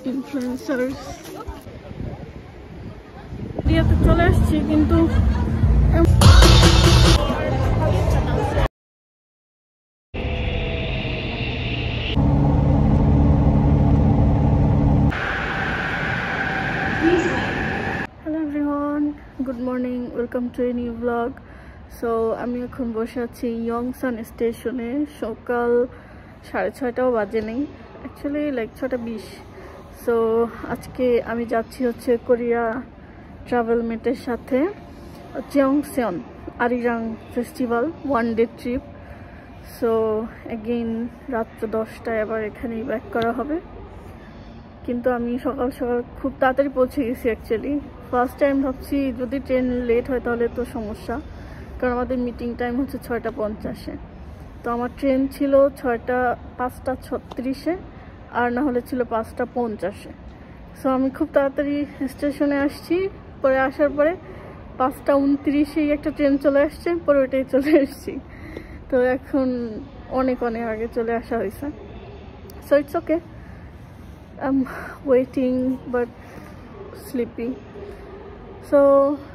Influencers দিয়াতে চলে আসছি, কিন্তু hello everyone, good morning, welcome to a new blog. So আমি এখন বসে আছি ইয়ংসান স্টেশনে। সকাল 6:30টাও বাজে নেই, অ্যাকচুয়ালি লাইক 6:20। সো আজকে আমি যাচ্ছি হচ্ছে কোরিয়া ট্রাভেল মেটের সাথে Cheongsong Arirang festival, one day trip. So again রাত্র 10টায় আবার এখানেই ব্যাক করা হবে। কিন্তু আমি সকাল সকাল খুব তাড়াতাড়ি পৌঁছে গেছি। অ্যাকচুয়ালি ফার্স্ট টাইম ভাবছি যদি ট্রেন লেট হয় তাহলে তো সমস্যা, কারণ আমাদের মিটিং টাইম হচ্ছে 6:50-এ। তো আমার ট্রেন ছিল 5:36-এ, আর না হলে ছিল 5:50-এ। সো আমি খুব তাড়াতাড়ি স্টেশনে আসছি। পরে আসার পরে 5:29-এই একটা ট্রেন চলে আসছে, পরে ওইটাই চলে এসেছি। তো এখন অনেক আগে চলে আসা হয়েছে। So it's okay, I'm waiting but sleepy. So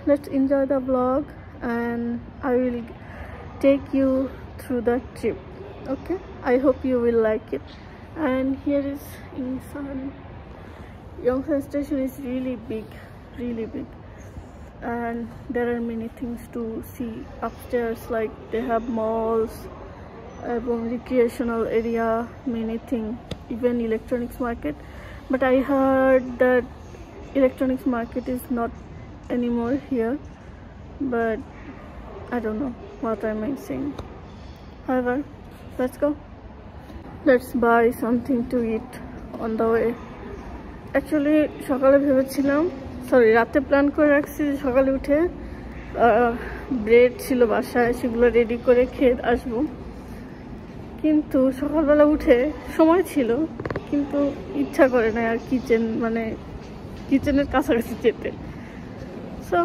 let's enjoy the vlog and I will take you through the trip. Okay, I hope you will like it. And here is Insan. Yongsan station is really big, and there are many things to see upstairs, like they have malls, recreational area, many things, even electronics market. But I heard that electronics market is not anymore here, but I don't know what am I saying. However, let's go. Let's buy something to eat on the way. Actually সকালে ভেবেছিলাম, রাতে plan করে রাখছি যে সকালে উঠে bread ছিল বাসায়, সেগুলো রেডি করে খেয়ে আসবো। কিন্তু সকালবেলা উঠে সময় ছিল, কিন্তু ইচ্ছা করে না আর কিচেনের কাছাকাছি যেতে। সো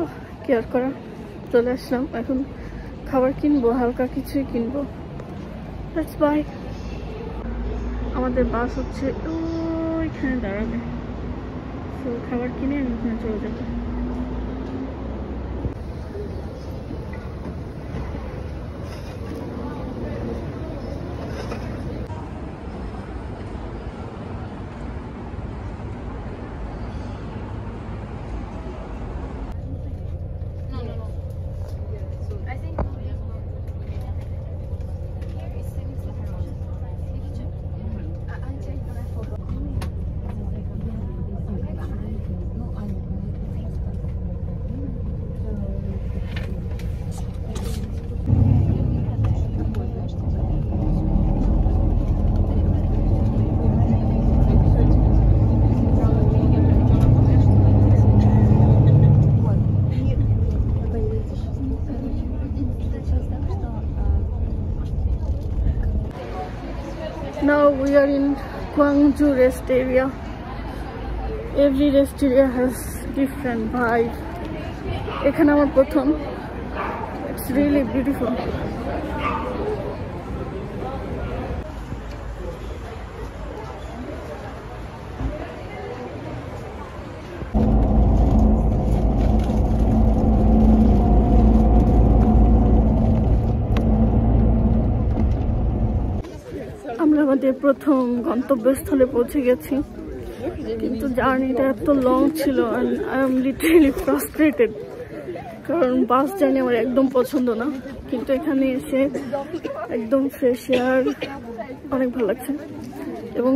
কি আর করা, চলে আসলাম। এখন খাবার কিনবো, হালকা কিছুই কিনবো। Let's buy. আমাদের বাস হচ্ছে ওইখানে দাঁড়াবে। তো খাবার কিনে আমি ওখানে চলে যাবো। Now we are in Gwangju rest area. Every rest area has different vibe. এখানে আমার প্রথম। It's really beautiful. আমরা আমাদের প্রথম গন্তব্যস্থলে পৌঁছে গেছি, কিন্তু জার্নিটা এত লং ছিল and I am literally frustrated, কারণ বাস জার্নি আমার একদম পছন্দ না। কিন্তু এখানে এসে একদম ফ্রেশ এয়ার, অনেক ভালো লাগছে। এবং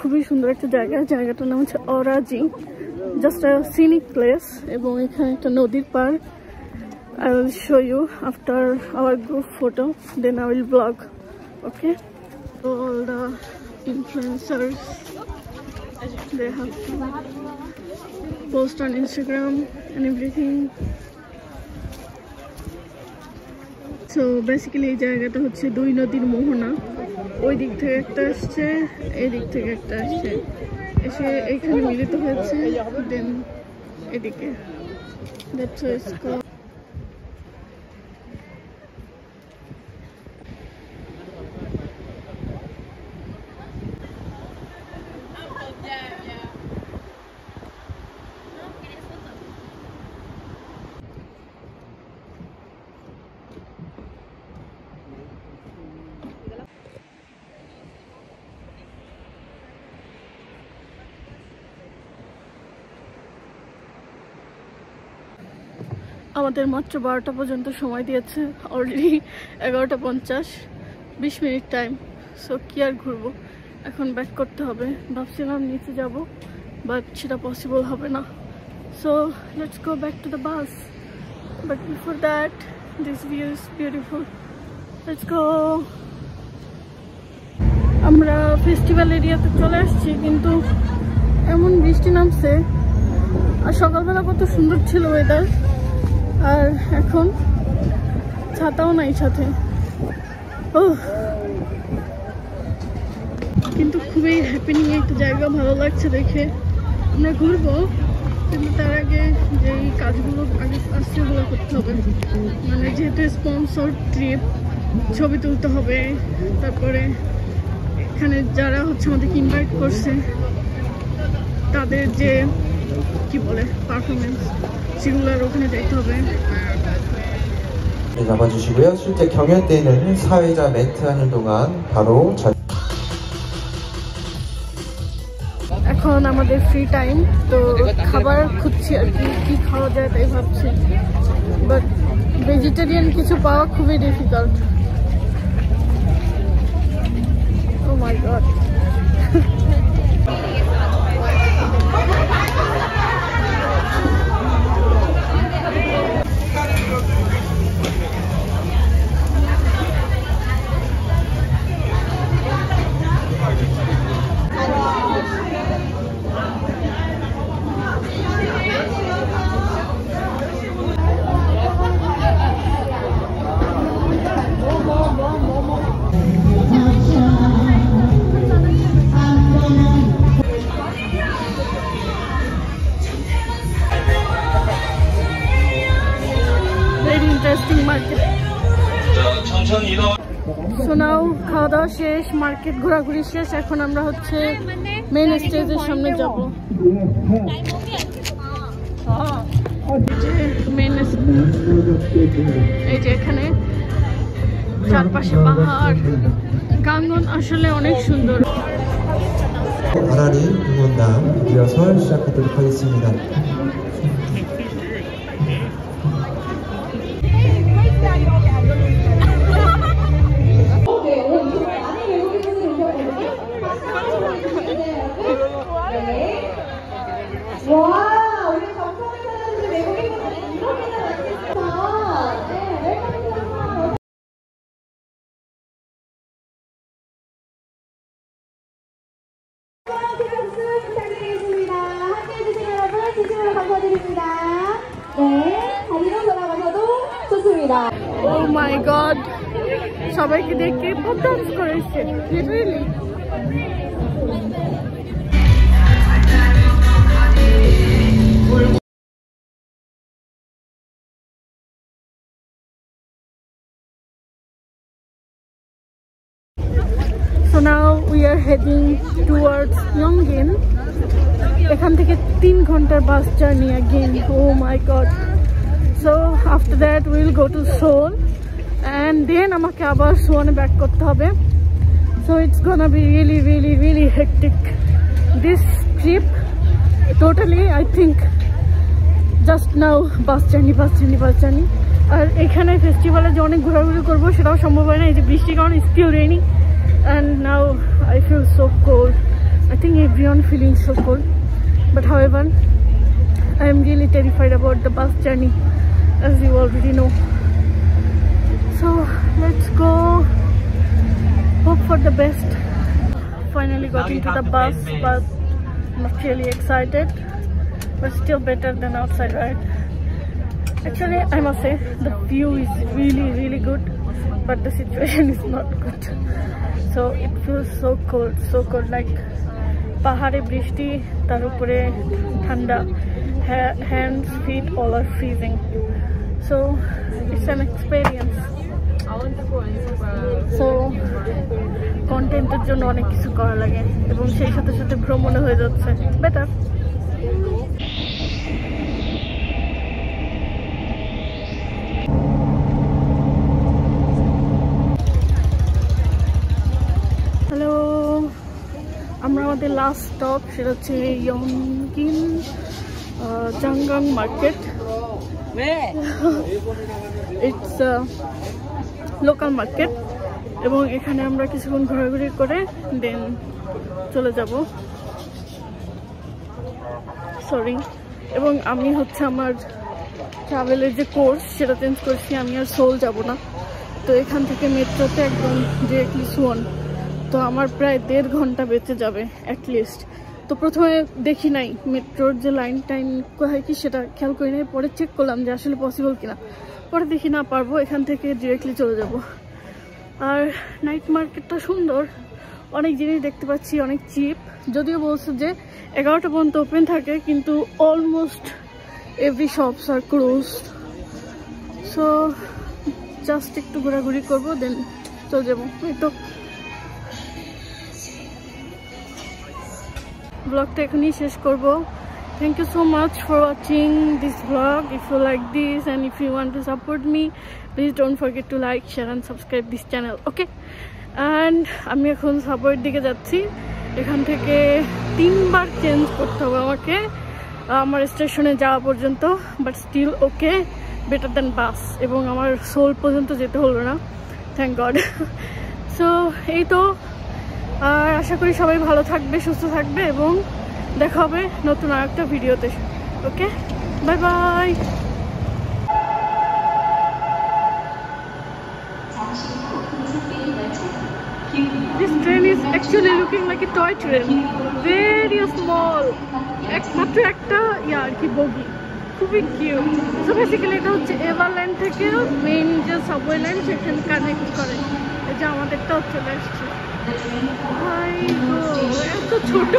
খুবই সুন্দর একটা জায়গাটার নাম হচ্ছে অরাজি, জাস্ট আ সিনিক প্লেস। এবং এখানে একটা নদীর পার। I will show you after our group photo, then I will vlog. Okay, all the influencers, they have to post on Instagram and everything. So basically এই জায়গাটা হচ্ছে দুই নদীর মোহনা। ওই দিক থেকে একটা আসছে, এই দিক থেকে একটা আসছে, এসে এইখানে মিলিত হয়েছে, দেন এদিকে। That's why it's called আমাদের মাত্র 12টা পর্যন্ত সময় দিয়েছে, অলরেডি 11:50, 20 মিনিট টাইম। সো কি আর ঘুরবো, এখন ব্যাক করতে হবে। ভাবছিলাম নিচে যাব, বাট সেটা পসিবল হবে না। So let's go back to the bus, but before that this view is beautiful. Let's go. আমরা ফেস্টিভ্যাল এরিয়াতে চলে আসছি, কিন্তু এমন বৃষ্টি নামছে। আর সকালবেলা কত সুন্দর ছিল ওয়েদার, আর এখন ছাতাও নাই সাথে। কিন্তু খুবই হ্যাপিনিং একটা জায়গা, ভালো লাগছে দেখে। আমরা ঘুরবো, কিন্তু তার আগে যেই কাজগুলো আগে আসছে ওগুলো করতে হবে। মানে যেহেতু স্পন্সর ট্রিপ, ছবি তুলতে হবে। তারপরে এখানে যারা হচ্ছে আমাদেরকে ইনভাইট করছে তাদের যে কি বলে পারফরমেন্স, সেগুলোর ওখানে দেখতে হবে। 네, 잡아주시고요. 실제 경연 때는 사회자 멘트 하는 동안 바로 এখন আমাদের ফ্রি টাইম, তো খাবার খুঁজছি আর কি, কি খাওয়া যায় তাই ভাবছি। বাট ভেজিটেরিয়ান কিছু পাওয়া খুবই ডিফিকাল্ট। ও মাই গড। So now খাওয়া দাওয়া শেষ, মার্কেট ঘোরাঘুরি শেষ, এখন আমরা হচ্ছে মেইন স্টেজের সামনে যাব। এই যে এখানে চারপাশে পাহাড়, গাঙ্গন আসলে অনেক সুন্দর। 아라리 응원단 리허설 시작하도록 하겠습니다. Oh my god, সবাইকে দেখে পপ ডান্স করেছে literally. So now we are heading towards Yongin. এখান থেকে 3 ঘন্টার bus journey again. Oh my god. So after that we will go to Seoul, and then আমাকে আবার সোয়ানে ব্যাক করতে হবে। So it's gonna be really hectic this trip. Totally I think just now bus journey. আর এখানে ফেস্টিভ্যালে যে অনেক ঘোরাঘুরি করবো সেটাও সম্ভব হয় না, এই যে বৃষ্টির কারণে still raining, and now I feel so cold. I think everyone feeling so cold, but however I am really terrified about the bus journey, as you already know. So let's go, hope for the best. Finally got into the bus, but not really excited, but still better than outside, right? Actually I must say the view is really good, but the situation is not good. So it feels so cold, like pahade brishti, tar upore thanda, hands, feet all are freezing. So it's an experience. So কন্টেন্টের জন্য অনেক কিছু করা লাগে, এবং সেই সাথে সাথে ভ্রমণে হয়ে যাচ্ছে বেটার। হ্যালো, আমরা আমাদের লাস্ট স্টপ সেটা হচ্ছে ইয়ংকিন জাংগাং মার্কেট। ইটস লোকাল মার্কেট এবং এখানে আমরা কিছুক্ষণ ঘোরাঘুরি করে দেন চলে যাব। সরি, এবং আমি হচ্ছে আমার ট্রাভেলের যে কোর্স সেটা চেঞ্জ করছি, আমি আর সোল যাব না। তো এখান থেকে মেট্রোতে একদম ডিরেক্টলি সুয়ন, তো আমার প্রায় 1.5 ঘন্টা বেঁচে যাবে অ্যাটলিস্ট। তো প্রথমে দেখি নাই মেট্রোর যে লাইন টাইন কোথায় কি সেটা খেয়াল করি নাই, পরে চেক করলাম যে আসলে পসিবল কিনা, পরে দেখি না পারবো, এখান থেকে ডিরেক্টলি চলে যাব। আর নাইট মার্কেটটা সুন্দর, অনেক জিনিস দেখতে পাচ্ছি, অনেক চিপ। যদিও বলছে যে 11টা পর্যন্ত ওপেন থাকে, কিন্তু অলমোস্ট এভরি শপস আর ক্লোজড। সো জাস্ট একটু ঘোরাঘুরি করবো দেন চলে যাবো। এই তো ব্লগটা এখনই শেষ করব। Thank you so much for watching this vlog. If you like this and if you want to support me, please don't forget to like, share and subscribe this channel. Okay? And আমি এখন সাবওয়ের দিকে যাচ্ছি। এখান থেকে 3 বার change করতে হবে আমাকে আমার স্টেশনে যাওয়া পর্যন্ত, but still okay, better than bus. এবং আমার সোল পর্যন্ত যেতে হলো না, থ্যাংক গড। সো এই তো, আর আশা করি সবাই ভালো থাকবে, সুস্থ থাকবে এবং দেখা হবে নতুন আরেকটা ভিডিওতে। Okay, bye bye. This train is actually looking like a toy train, very small. একমাত্র একটা আর কি বগি, খুবই কিউট। সো বেসিক্যালি এটা হচ্ছে এভারল্যান্ড থেকে মেইন যে সাবওয়ে লাইন সেখানে কানেক্ট করে। এই যে আমাদেরটাও চলে আসছে। ভাই গো, এত ছোট।